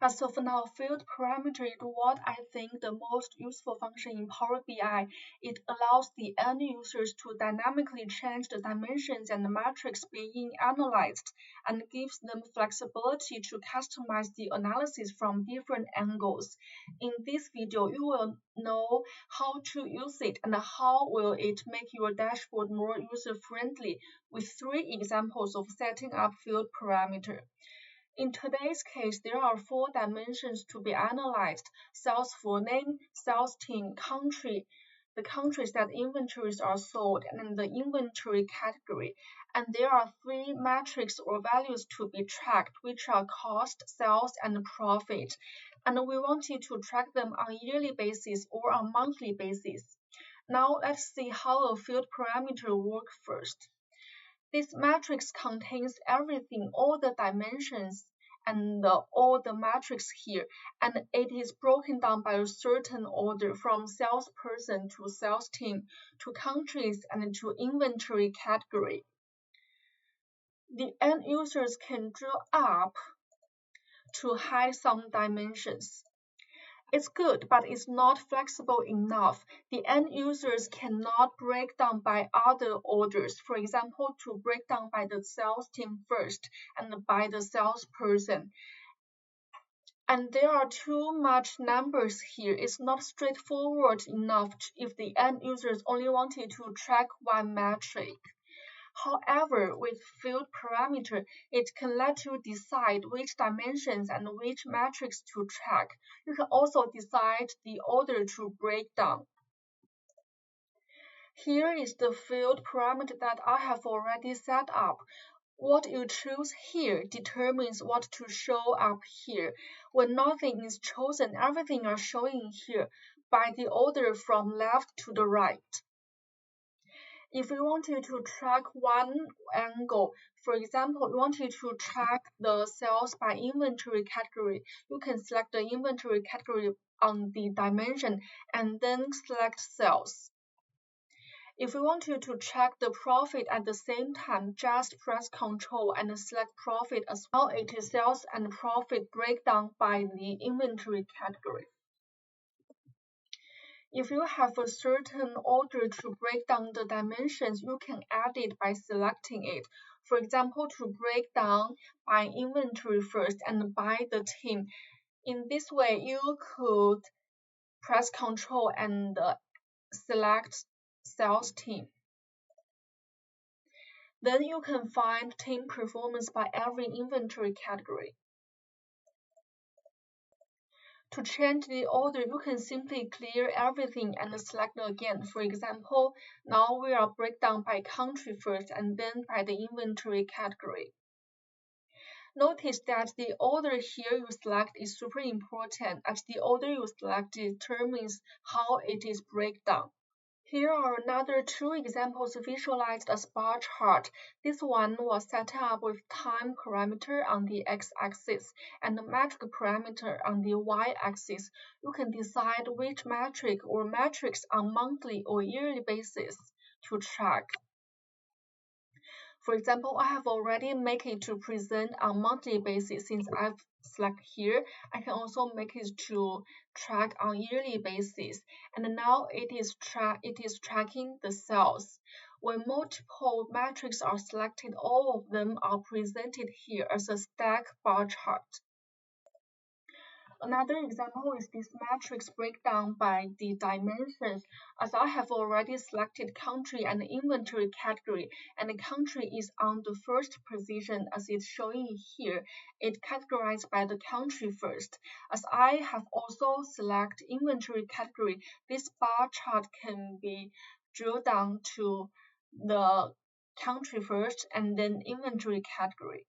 As of now, field parameter is what I think the most useful function in Power BI. It allows the end users to dynamically change the dimensions and the matrix being analyzed and gives them flexibility to customize the analysis from different angles. In this video, you will know how to use it and how will it make your dashboard more user-friendly with 3 examples of setting up field parameter. In today's case, there are 4 dimensions to be analyzed: sales full name, sales team, country, the countries that inventories are sold, and the inventory category. And there are 3 metrics or values to be tracked, which are cost, sales, and profit. And we want you to track them on a yearly basis or on monthly basis. Now let's see how a field parameter works first. This matrix contains everything, all the dimensions and all the metrics here, and it is broken down by a certain order from salesperson to sales team to countries and to inventory category. The end users can draw up to hide some dimensions. It's good, but it's not flexible enough. The end users cannot break down by other orders. For example, to break down by the sales team first and by the salesperson. And there are too much numbers here. It's not straightforward enough if the end users only wanted to track one metric. However, with field parameter, it can let you decide which dimensions and which metrics to track. You can also decide the order to break down. Here is the field parameter that I have already set up. What you choose here determines what to show up here. When nothing is chosen, everything is showing here by the order from left to the right. If you wanted to track one angle, for example, you wanted to track the sales by inventory category, you can select the inventory category on the dimension and then select sales. If you wanted to track the profit at the same time, just press Ctrl and select profit as well. It is sales and profit breakdown by the inventory category. If you have a certain order to break down the dimensions, you can add it by selecting it. For example, to break down by inventory first and by the team. In this way, you could press Ctrl and select sales team. Then you can find team performance by every inventory category. To change the order, you can simply clear everything and select again. For example, now we are breakdown by country first and then by the inventory category. Notice that the order here you select is super important, as the order you select determines how it is breakdown. Here are another 2 examples visualized as bar chart. This one was set up with time parameter on the x-axis and the metric parameter on the y-axis. You can decide which metric or metrics on monthly or yearly basis to track. For example, I have already made it to present on monthly basis since I've selected here. I can also make it to track on yearly basis. And now it is tracking the sales. When multiple metrics are selected, all of them are presented here as a stack bar chart. Another example is this matrix breakdown by the dimensions. As I have already selected country and inventory category, and the country is on the first position as it's showing here, it categorized by the country first. As I have also selected inventory category, this bar chart can be drilled down to the country first and then inventory category.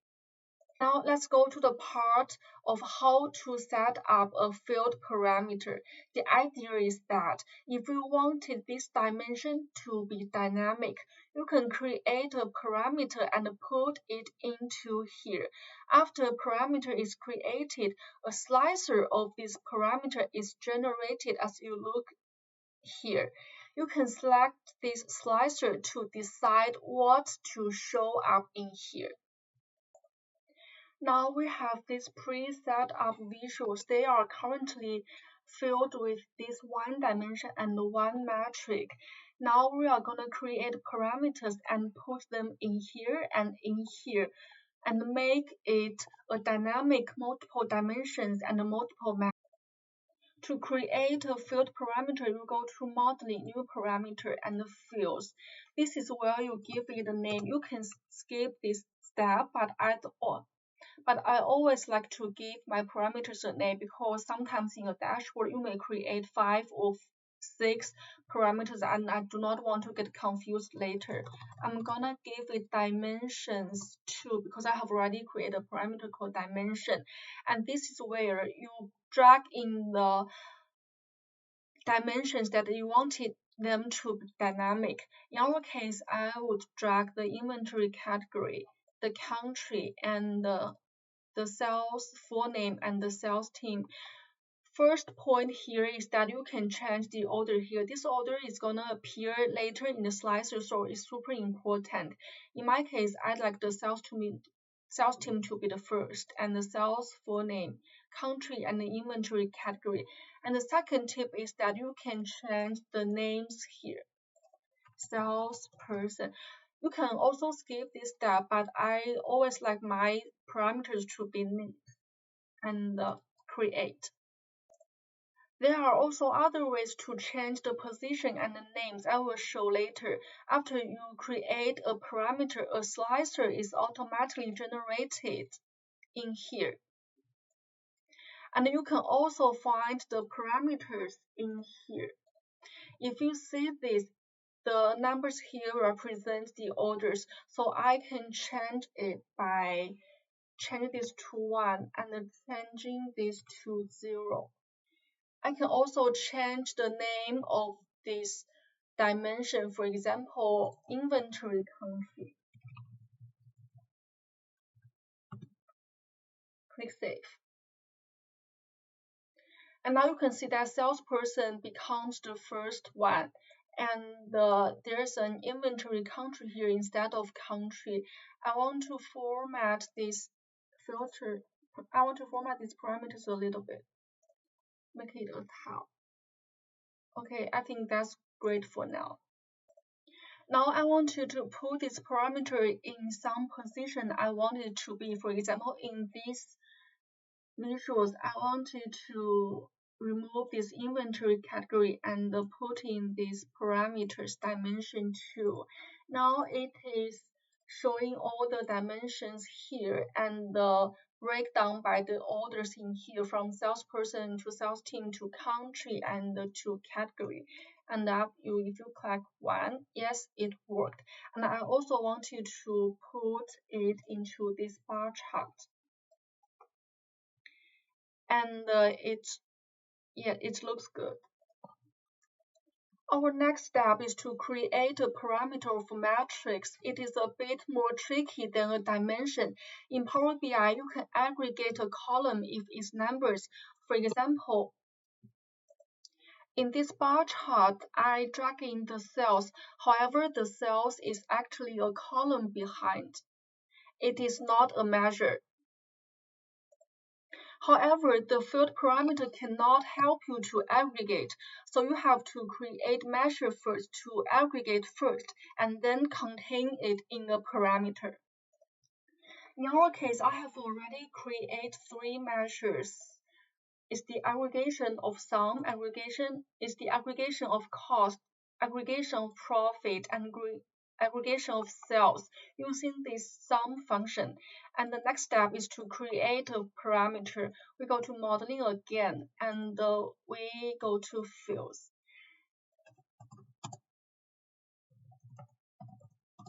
Now let's go to the part of how to set up a field parameter. The idea is that if you wanted this dimension to be dynamic, you can create a parameter and put it into here. After a parameter is created, a slicer of this parameter is generated as you look here. You can select this slicer to decide what to show up in here. Now we have this pre-set up visuals. They are currently filled with this one dimension and one metric. Now we are going to create parameters and put them in here and in here and make it a dynamic multiple dimensions and multiple metrics. To create a field parameter, you go to modeling, new parameter, and the fields. This is where you give it a name. You can skip this step, but I always like to give my parameters a name because sometimes in a dashboard you may create 5 or 6 parameters and I do not want to get confused later. I'm gonna give it dimensions too because I have already created a parameter called dimension, and this is where you drag in the dimensions that you wanted them to be dynamic. In our case, I would drag the inventory category, the country, and the sales full name and the sales team. First point here is that you can change the order here. This order is gonna appear later in the slicer, so it's super important. In my case, I'd like the sales team to be the first, and the sales full name, country, and the inventory category. And the second tip is that you can change the names here. Salesperson. You can also skip this step, but I always like my parameters to be named and create. There are also other ways to change the position and the names I will show later. After you create a parameter, a slicer is automatically generated in here. And you can also find the parameters in here. If you see this, the numbers here represent the orders, so I can change it by changing this to 1 and then changing this to 0. I can also change the name of this dimension, for example, inventory country. Click Save. And now you can see that salesperson becomes the first one. And there's an inventory country here instead of country. I want to format this filter. I want to format these parameters a little bit. Make it a tab. Okay, I think that's great for now. Now I want you to put this parameter in some position I want it to be. For example, in these visuals, I wanted to remove this inventory category and put in these parameters dimension 2. Now it is showing all the dimensions here and the breakdown by the orders in here from salesperson to sales team to country and to category. And if you click 1, yes, it worked. And I also want you to put it into this bar chart. And it looks good. Our next step is to create a parameter of matrix. It is a bit more tricky than a dimension. In Power BI, you can aggregate a column if its numbers. For example, in this bar chart, I drag in the cells. However, the cells is actually a column behind. It is not a measure. However, the field parameter cannot help you to aggregate, so you have to create measure first to aggregate first, and then contain it in a parameter. In our case, I have already created 3 measures. It's the aggregation of sum, is the aggregation of cost, aggregation of profit, and aggregation of sales using this sum function. And the next step is to create a parameter. We go to modeling again, and we go to fields.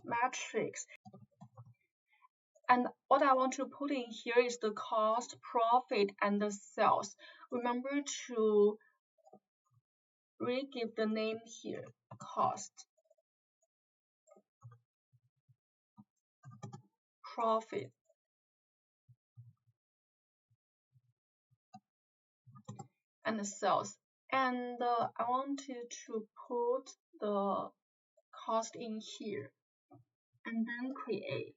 Matrix. And what I want to put in here is the cost, profit, and the sales. Remember to re-give the name here, cost, profit, and the sales. And I want you to put the cost in here and then create.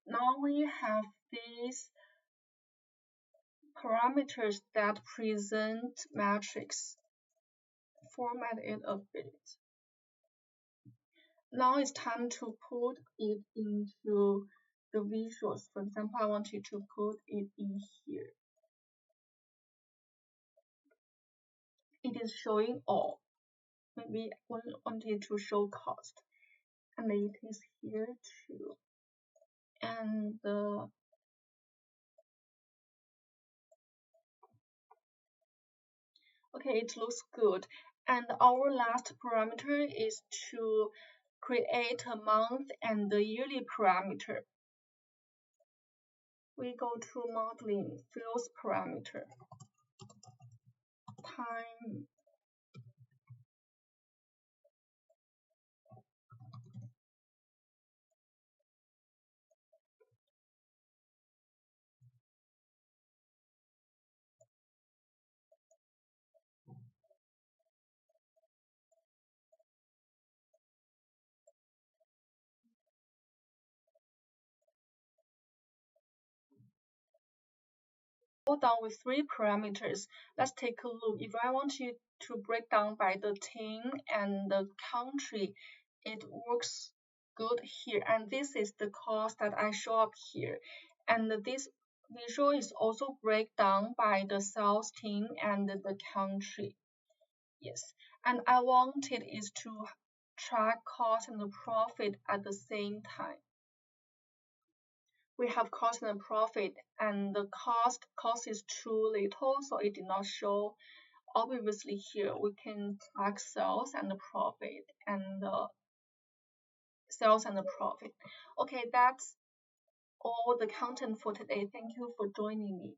Now we have these parameters that present matrix. Format it a bit. Now it's time to put it into the visuals. For example, I want you to put it in here. It is showing all. Maybe I wanted to show cost, and it is here too. And okay, it looks good. And our last parameter is to create a month and the yearly parameter. We go to modeling, fields parameter, time. Go down with 3 parameters. Let's take a look. If I want you to break down by the team and the country, it works good here. And this is the cost that I show up here. And this visual is also break down by the sales team and the country. Yes, and I wanted is to track cost and the profit at the same time. We have cost and profit, and the cost is too little, so it did not show. Obviously here we can track sales and the profit and the sales and the profit. Okay, that's all the content for today. Thank you for joining me.